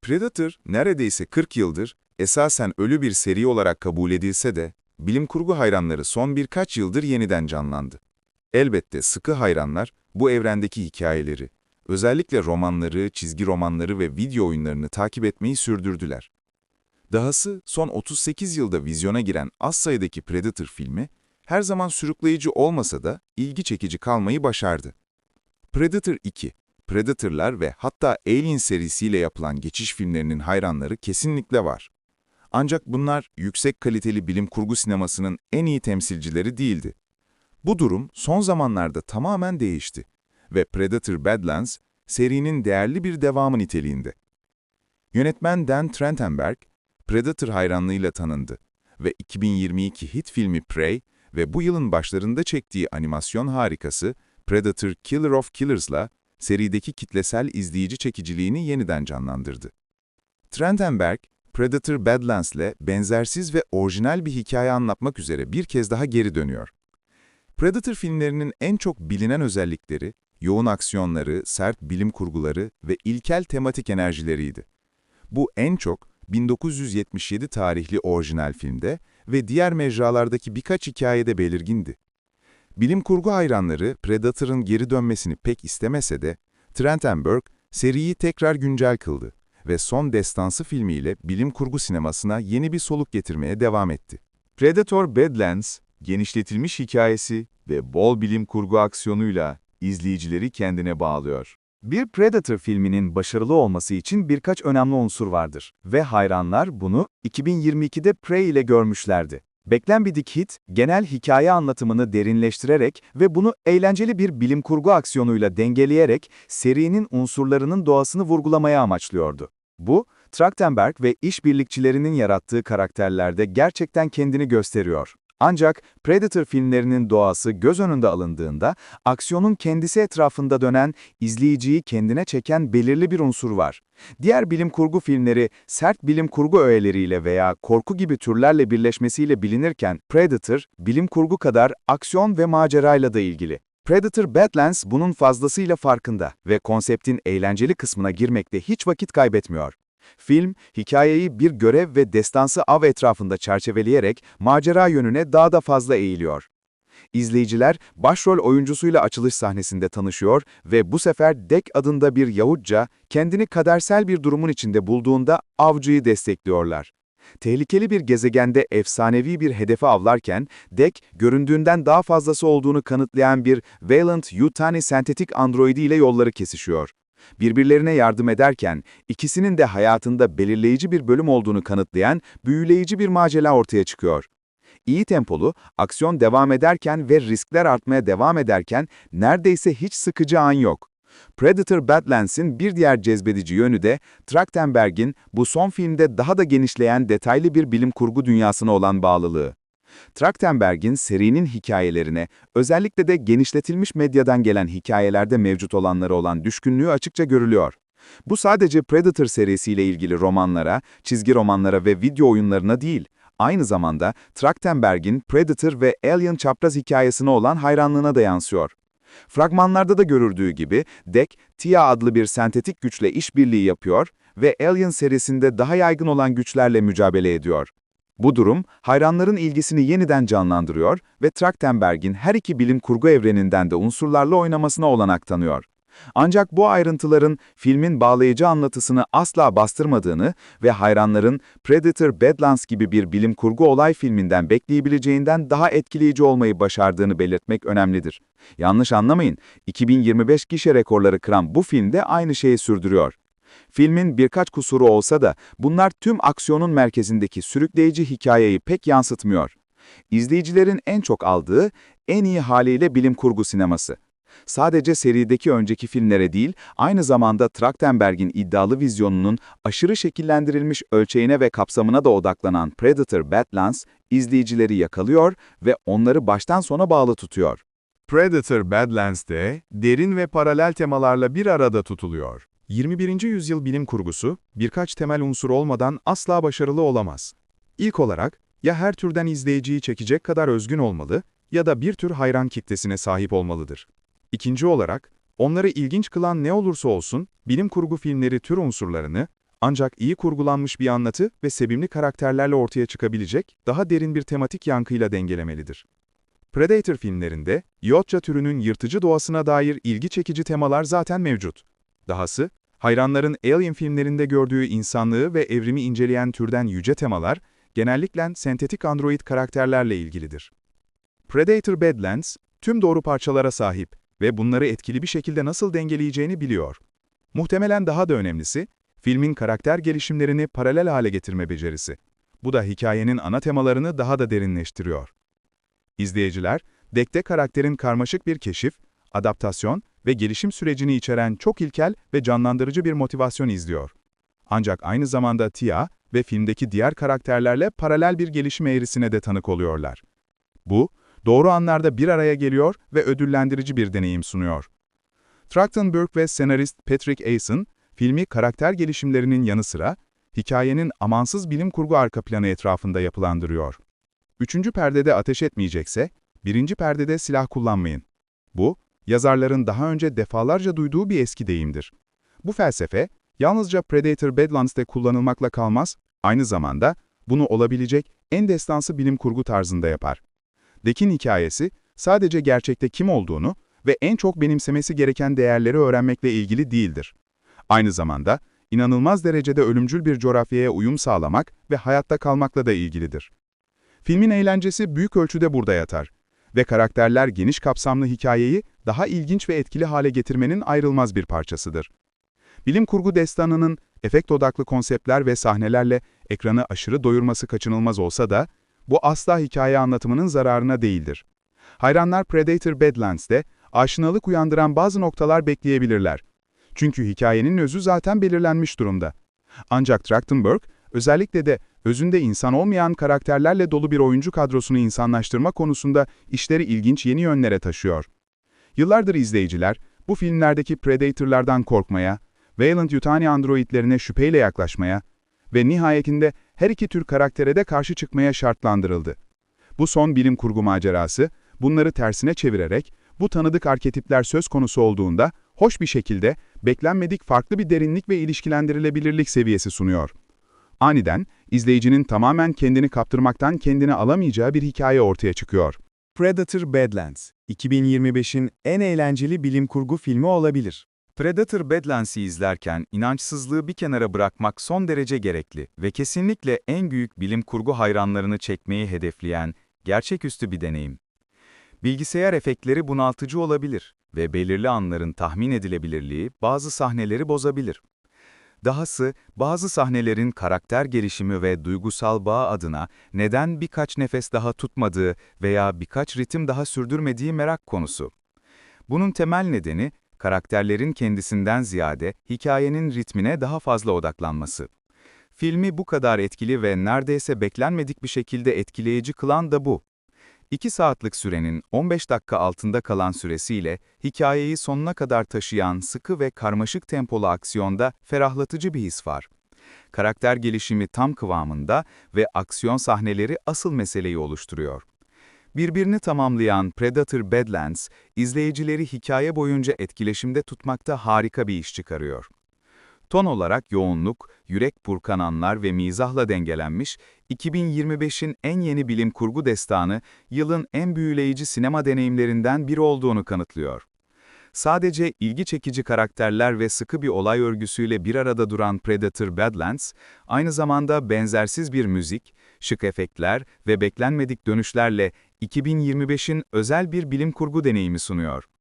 Predator neredeyse 40 yıldır esasen ölü bir seri olarak kabul edilse de, bilim kurgu hayranları son birkaç yıldır yeniden canlandı. Elbette sıkı hayranlar bu evrendeki hikayeleri, özellikle romanları, çizgi romanları ve video oyunlarını takip etmeyi sürdürdüler. Dahası son 38 yılda vizyona giren az sayıdaki Predator filmi, her zaman sürükleyici olmasa da ilgi çekici kalmayı başardı. Predator 2, Predator'lar ve hatta Alien serisiyle yapılan geçiş filmlerinin hayranları kesinlikle var. Ancak bunlar yüksek kaliteli bilim kurgu sinemasının en iyi temsilcileri değildi. Bu durum son zamanlarda tamamen değişti ve Predator Badlands serinin değerli bir devamı niteliğinde. Yönetmen Dan Trachtenberg, Predator hayranlığıyla tanındı ve 2022 hit filmi Prey ve bu yılın başlarında çektiği animasyon harikası Predator Killer of Killers'la serideki kitlesel izleyici çekiciliğini yeniden canlandırdı. Trachtenberg, Predator Badlands'le benzersiz ve orijinal bir hikaye anlatmak üzere bir kez daha geri dönüyor. Predator filmlerinin en çok bilinen özellikleri, yoğun aksiyonları, sert bilim kurguları ve ilkel tematik enerjileriydi. Bu en çok 1977 tarihli orijinal filmde ve diğer mecralardaki birkaç hikayede belirgindi. Bilim kurgu hayranları Predator'ın geri dönmesini pek istemese de, Trachtenberg seriyi tekrar güncel kıldı ve son destansı filmiyle bilim kurgu sinemasına yeni bir soluk getirmeye devam etti. Predator Badlands, genişletilmiş hikayesi ve bol bilim kurgu aksiyonuyla izleyicileri kendine bağlıyor. Bir Predator filminin başarılı olması için birkaç önemli unsur vardır ve hayranlar bunu 2022'de Prey ile görmüşlerdi. Beklenmedik hit, genel hikaye anlatımını derinleştirerek ve bunu eğlenceli bir bilim kurgu aksiyonuyla dengeleyerek serinin unsurlarının doğasını vurgulamaya amaçlıyordu. Bu, Trachtenberg ve işbirlikçilerinin yarattığı karakterlerde gerçekten kendini gösteriyor. Ancak Predator filmlerinin doğası göz önünde alındığında, aksiyonun kendisi etrafında dönen, izleyiciyi kendine çeken belirli bir unsur var. Diğer bilim kurgu filmleri sert bilim kurgu öğeleriyle veya korku gibi türlerle birleşmesiyle bilinirken, Predator, bilim kurgu kadar aksiyon ve macerayla da ilgili. Predator Badlands bunun fazlasıyla farkında ve konseptin eğlenceli kısmına girmekte hiç vakit kaybetmiyor. Film, hikayeyi bir görev ve destansı av etrafında çerçeveleyerek macera yönüne daha da fazla eğiliyor. İzleyiciler, başrol oyuncusuyla açılış sahnesinde tanışıyor ve bu sefer Dek adında bir Yahudca, kendini kadersel bir durumun içinde bulduğunda avcıyı destekliyorlar. Tehlikeli bir gezegende efsanevi bir hedefi avlarken, Dek, göründüğünden daha fazlası olduğunu kanıtlayan bir Weyland-Yutani sentetik androidi ile yolları kesişiyor. Birbirlerine yardım ederken, ikisinin de hayatında belirleyici bir bölüm olduğunu kanıtlayan büyüleyici bir macera ortaya çıkıyor. İyi tempolu, aksiyon devam ederken ve riskler artmaya devam ederken neredeyse hiç sıkıcı an yok. Predator Badlands'in bir diğer cezbedici yönü de Trachtenberg'in bu son filmde daha da genişleyen detaylı bir bilim kurgu dünyasına olan bağlılığı. Trachtenberg'in serinin hikayelerine, özellikle de genişletilmiş medyadan gelen hikayelerde mevcut olanlara olan düşkünlüğü açıkça görülüyor. Bu sadece Predator serisiyle ilgili romanlara, çizgi romanlara ve video oyunlarına değil, aynı zamanda Trachtenberg'in Predator ve Alien çapraz hikayesine olan hayranlığına da yansıyor. Fragmanlarda da görüldüğü gibi, Dek, Tia adlı bir sentetik güçle işbirliği yapıyor ve Alien serisinde daha yaygın olan güçlerle mücadele ediyor. Bu durum, hayranların ilgisini yeniden canlandırıyor ve Trachtenberg'in her iki bilim kurgu evreninden de unsurlarla oynamasına olanak tanıyor. Ancak bu ayrıntıların filmin bağlayıcı anlatısını asla bastırmadığını ve hayranların Predator Badlands gibi bir bilim kurgu olay filminden bekleyebileceğinden daha etkileyici olmayı başardığını belirtmek önemlidir. Yanlış anlamayın, 2025 gişe rekorları kıran bu film de aynı şeyi sürdürüyor. Filmin birkaç kusuru olsa da bunlar tüm aksiyonun merkezindeki sürükleyici hikayeyi pek yansıtmıyor. İzleyicilerin en çok aldığı, en iyi haliyle bilim kurgu sineması. Sadece serideki önceki filmlere değil, aynı zamanda Trachtenberg'in iddialı vizyonunun aşırı şekillendirilmiş ölçeğine ve kapsamına da odaklanan Predator Badlands, izleyicileri yakalıyor ve onları baştan sona bağlı tutuyor. Predator Badlands'te derin ve paralel temalarla bir arada tutuluyor. 21. yüzyıl bilim kurgusu, birkaç temel unsur olmadan asla başarılı olamaz. İlk olarak, ya her türden izleyiciyi çekecek kadar özgün olmalı ya da bir tür hayran kitlesine sahip olmalıdır. İkinci olarak, onları ilginç kılan ne olursa olsun, bilim kurgu filmleri tür unsurlarını, Ancak iyi kurgulanmış bir anlatı ve sevimli karakterlerle ortaya çıkabilecek, daha derin bir tematik yankıyla dengelemelidir. Predator filmlerinde, Yotcha türünün yırtıcı doğasına dair ilgi çekici temalar zaten mevcut. Dahası, hayranların Alien filmlerinde gördüğü insanlığı ve evrimi inceleyen türden yüce temalar, genellikle sentetik android karakterlerle ilgilidir. Predator Badlands, tüm doğru parçalara sahip ve bunları etkili bir şekilde nasıl dengeleyeceğini biliyor. Muhtemelen daha da önemlisi, filmin karakter gelişimlerini paralel hale getirme becerisi. Bu da hikayenin ana temalarını daha da derinleştiriyor. İzleyiciler, Dek'te karakterin karmaşık bir keşif, adaptasyon ve gelişim sürecini içeren çok ilkel ve canlandırıcı bir motivasyon izliyor. Ancak aynı zamanda Tia ve filmdeki diğer karakterlerle paralel bir gelişim eğrisine de tanık oluyorlar. Bu, doğru anlarda bir araya geliyor ve ödüllendirici bir deneyim sunuyor. Trachtenberg ve senarist Patrick Eason, filmi karakter gelişimlerinin yanı sıra, hikayenin amansız bilim kurgu arka planı etrafında yapılandırıyor. Üçüncü perdede ateş etmeyecekse, birinci perdede silah kullanmayın. Bu, yazarların daha önce defalarca duyduğu bir eski deyimdir. Bu felsefe, yalnızca Predator Badlands'te kullanılmakla kalmaz, aynı zamanda bunu olabilecek en destansı bilim kurgu tarzında yapar. Dek'in hikayesi, sadece gerçekte kim olduğunu ve en çok benimsemesi gereken değerleri öğrenmekle ilgili değildir. Aynı zamanda, inanılmaz derecede ölümcül bir coğrafyaya uyum sağlamak ve hayatta kalmakla da ilgilidir. Filmin eğlencesi büyük ölçüde burada yatar ve karakterler geniş kapsamlı hikayeyi daha ilginç ve etkili hale getirmenin ayrılmaz bir parçasıdır. Bilim kurgu destanının efekt odaklı konseptler ve sahnelerle ekranı aşırı doyurması kaçınılmaz olsa da, bu asla hikaye anlatımının zararına değildir. Hayranlar Predator Badlands'te aşinalık uyandıran bazı noktalar bekleyebilirler. Çünkü hikayenin özü zaten belirlenmiş durumda. Ancak Trachtenberg, özellikle de özünde insan olmayan karakterlerle dolu bir oyuncu kadrosunu insanlaştırma konusunda işleri ilginç yeni yönlere taşıyor. Yıllardır izleyiciler, bu filmlerdeki Predator'lardan korkmaya, Weyland-Yutani androidlerine şüpheyle yaklaşmaya ve nihayetinde her iki tür karaktere de karşı çıkmaya şartlandırıldı. Bu son bilim kurgu macerası, bunları tersine çevirerek, bu tanıdık arketipler söz konusu olduğunda, hoş bir şekilde, beklenmedik farklı bir derinlik ve ilişkilendirilebilirlik seviyesi sunuyor. Aniden, izleyicinin tamamen kendini kaptırmaktan kendini alamayacağı bir hikaye ortaya çıkıyor. Predator Badlands, 2025'in en eğlenceli bilim kurgu filmi olabilir. Predator Badlands'i izlerken inançsızlığı bir kenara bırakmak son derece gerekli ve kesinlikle en büyük bilim kurgu hayranlarını çekmeyi hedefleyen, gerçeküstü bir deneyim. Bilgisayar efektleri bunaltıcı olabilir ve belirli anların tahmin edilebilirliği bazı sahneleri bozabilir. Dahası, bazı sahnelerin karakter gelişimi ve duygusal bağ adına neden birkaç nefes daha tutmadığı veya birkaç ritim daha sürdürmediği merak konusu. Bunun temel nedeni, karakterlerin kendisinden ziyade hikayenin ritmine daha fazla odaklanması. Filmi bu kadar etkili ve neredeyse beklenmedik bir şekilde etkileyici kılan da bu. 2 saatlik sürenin 15 dakika altında kalan süresiyle hikayeyi sonuna kadar taşıyan sıkı ve karmaşık tempolu aksiyonda ferahlatıcı bir his var. Karakter gelişimi tam kıvamında ve aksiyon sahneleri asıl meseleyi oluşturuyor. Birbirini tamamlayan Predator Badlands, izleyicileri hikaye boyunca etkileşimde tutmakta harika bir iş çıkarıyor. Ton olarak yoğunluk, yürek burkan anlar ve mizahla dengelenmiş, 2025'in en yeni bilim kurgu destanı, yılın en büyüleyici sinema deneyimlerinden biri olduğunu kanıtlıyor. Sadece ilgi çekici karakterler ve sıkı bir olay örgüsüyle bir arada duran Predator Badlands, aynı zamanda benzersiz bir müzik, şık efektler ve beklenmedik dönüşlerle 2025'in özel bir bilim kurgu deneyimi sunuyor.